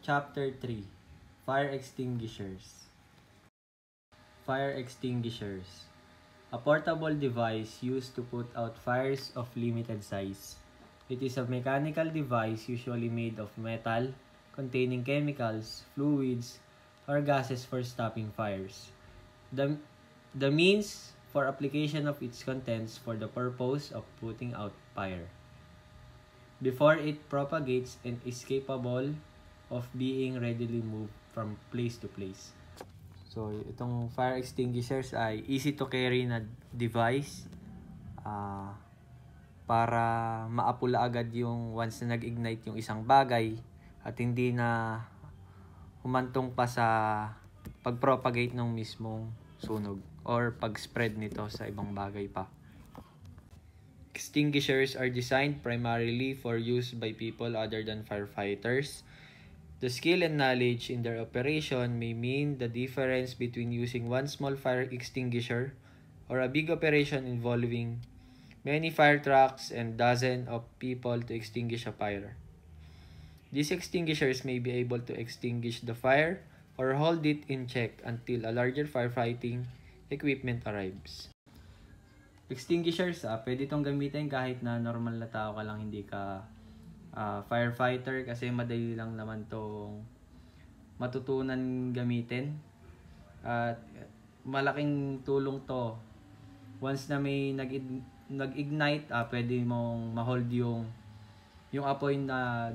Chapter 3, Fire Extinguishers. Fire extinguishers. A portable device used to put out fires of limited size. It is a mechanical device usually made of metal, containing chemicals, fluids, or gases for stopping fires. The means for application of its contents for the purpose of putting out fire. Before it propagates and is capable of being readily moved from place to place. So, itong fire extinguishers ay easy to carry na device para maapula agad yung once na nag-ignite yung isang bagay at hindi na humantong pa sa pag-propagate ng mismong sunog or pag-spread nito sa ibang bagay pa. Extinguishers are designed primarily for use by people other than firefighters. The skill and knowledge in their operation may mean the difference between using one small fire extinguisher or a big operation involving many fire trucks and dozens of people to extinguish a fire. These extinguishers may be able to extinguish the fire or hold it in check until a larger firefighting equipment arrives. Extinguishers, pwede itong gamitin kahit na normal na tao ka lang, hindi ka firefighter, kasi madali lang naman tong matutunan gamitin at malaking tulong to once na may nag-ignite. Pwede mong ma-hold yung apoy na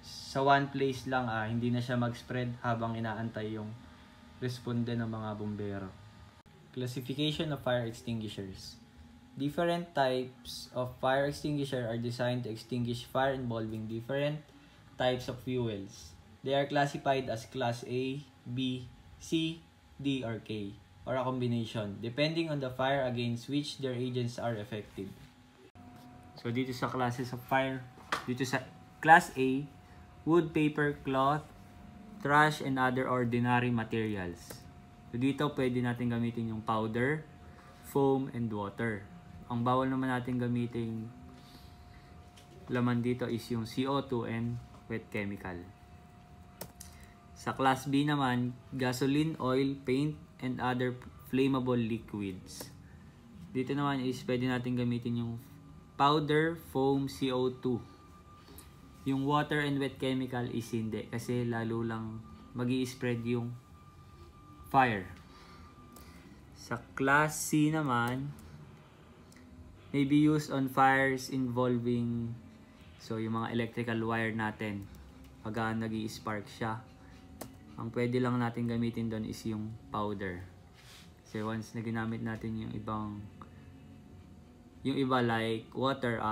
sa one place lang, hindi na siya mag-spread habang inaantay yung responde ng mga bumbero. Classification of fire extinguishers. Different types of fire extinguisher are designed to extinguish fire involving different types of fuels. They are classified as Class A, B, C, D, or K, or a combination, depending on the fire against which their agents are effective. So dito sa classes of fire, dito sa Class A, wood, paper, cloth, trash, and other ordinary materials. So dito pwede natin gamitin yung powder, foam, and water. Ang bawal naman natin gamitin laman dito is yung CO2 and wet chemical. Sa Class B naman, gasoline, oil, paint, and other flammable liquids. Dito naman is pwede natin gamitin yung powder, foam, CO2. Yung water and wet chemical is hindi, kasi lalo lang magi-spread yung fire. Sa Class C naman, may be used on fires involving, so yung mga electrical wire natin, pag nag-i-spark siya, ang pwede lang natin gamitin doon is yung powder. Kasi once na ginamit natin yung iba like water,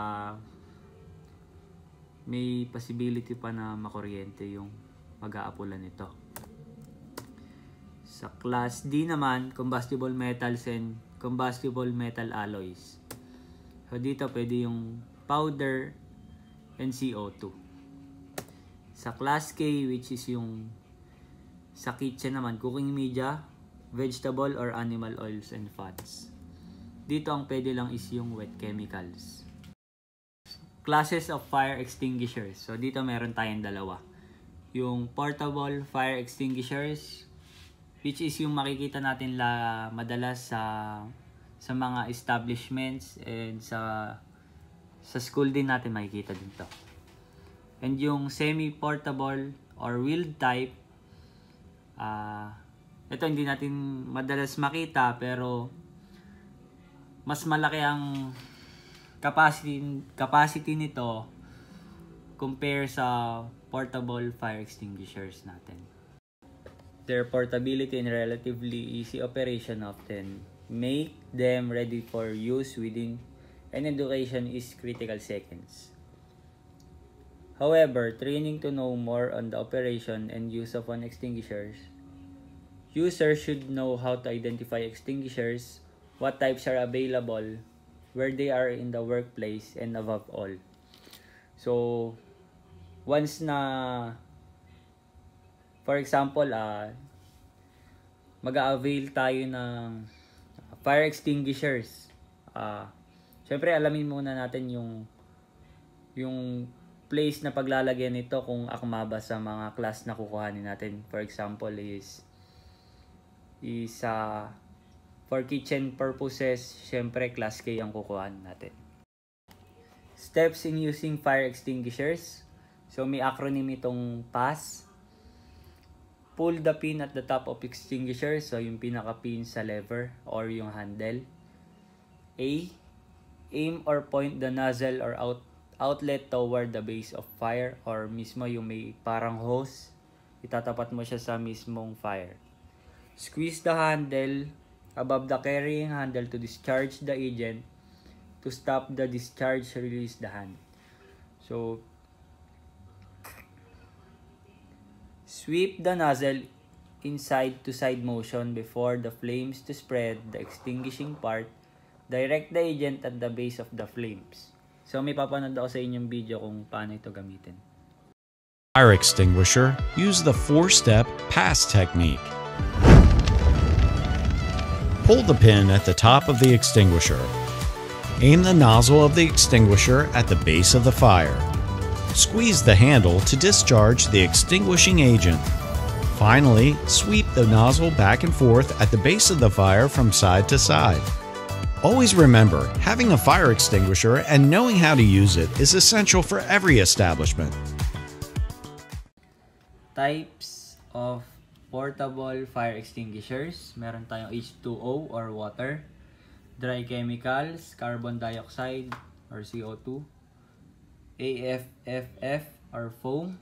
may possibility pa na makuryente yung mag-aapulan nito. Sa Class D naman, combustible metals and combustible metal alloys. So dito pwede yung powder and CO2. Sa Class K, which is yung sa kitchen naman, cooking media, vegetable or animal oils and fats. Dito ang pwede lang is yung wet chemicals. Classes of fire extinguishers. So dito meron tayong dalawa. Yung portable fire extinguishers, which is yung makikita natin madalas sa mga establishments and sa school din natin makikita dito. And yung semi-portable or wheeled type, ito hindi natin madalas makita, pero mas malaki ang capacity nito compare sa portable fire extinguishers natin. Their portability and relatively easy operation often make them ready for use within an education is critical seconds. However, training to know more on the operation and use of an extinguishers, users should know how to identify extinguishers, what types are available, where they are in the workplace, and above all. So, once na, for example, mag-a-avail tayo ng fire extinguishers. Syempre alamin muna natin yung place na paglalagyan nito kung akma ba sa mga class na kukuhanin natin. For example is for kitchen purposes, syempre class K ang kukuhanin natin. Steps in using fire extinguishers. So may acronym itong PAS. Pull the pin at the top of extinguisher. So yung pinaka pin sa lever or yung handle. A. Aim or point the nozzle or outlet toward the base of fire or mismo yung may parang hose. Itatapat mo siya sa mismong fire. Squeeze the handle above the carrying handle to discharge the agent. To stop the discharge, release the hand. So, sweep the nozzle inside to side motion before the flames to spread the extinguishing part. Direct the agent at the base of the flames. So, may papanood ako sa inyong video kung paano ito gamitin. Fire extinguisher, use the 4-step PAS technique. Pull the pin at the top of the extinguisher. Aim the nozzle of the extinguisher at the base of the fire. Squeeze the handle to discharge the extinguishing agent. Finally, sweep the nozzle back and forth at the base of the fire from side to side. Always remember, having a fire extinguisher and knowing how to use it is essential for every establishment. Types of portable fire extinguishers. Meron tayong H2O or water. Dry chemicals, carbon dioxide or CO2, AFFF or foam,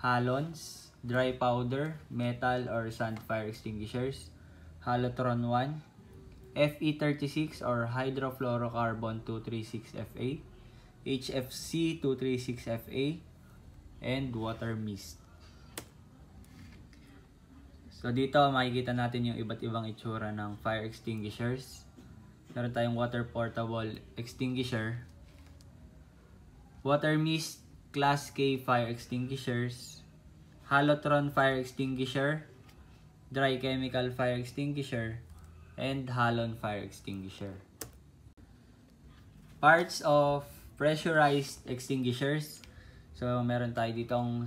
halons, dry powder, metal or sand fire extinguishers, halotron 1, Fe36 or hydrofluorocarbon 236Fa, HFC 236Fa, and water mist. So dito makikita natin yung iba't ibang itsura ng fire extinguishers. Meron tayong water portable extinguisher, water mist class K fire extinguishers, halotron fire extinguisher, dry chemical fire extinguisher, and halon fire extinguisher. Parts of pressurized extinguishers. So meron tayo ditong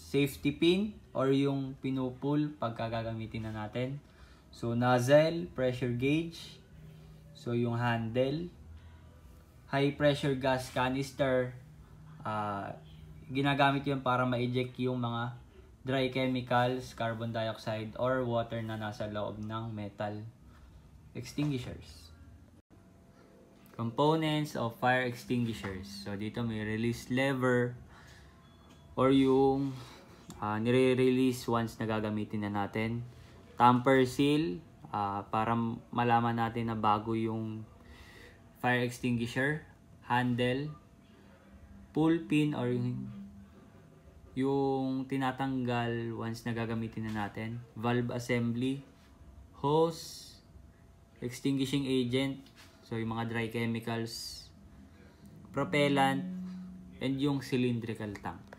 safety pin or yung pinupull pagka gagamitin na natin. So nozzle, pressure gauge, so yung handle, high pressure gas canister, ginagamit yun para ma-eject yung mga dry chemicals, carbon dioxide, or water na nasa loob ng metal extinguishers. Components of fire extinguishers. So dito may release lever or yung nire-release once na gagamitin na natin. Tamper seal para malaman natin na bago yung fire extinguisher. Handle. Pull pin or yung tinatanggal once na gagamitin na natin. Valve assembly. Hose. Extinguishing agent. So yung mga dry chemicals. Propellant. And yung cylindrical tank.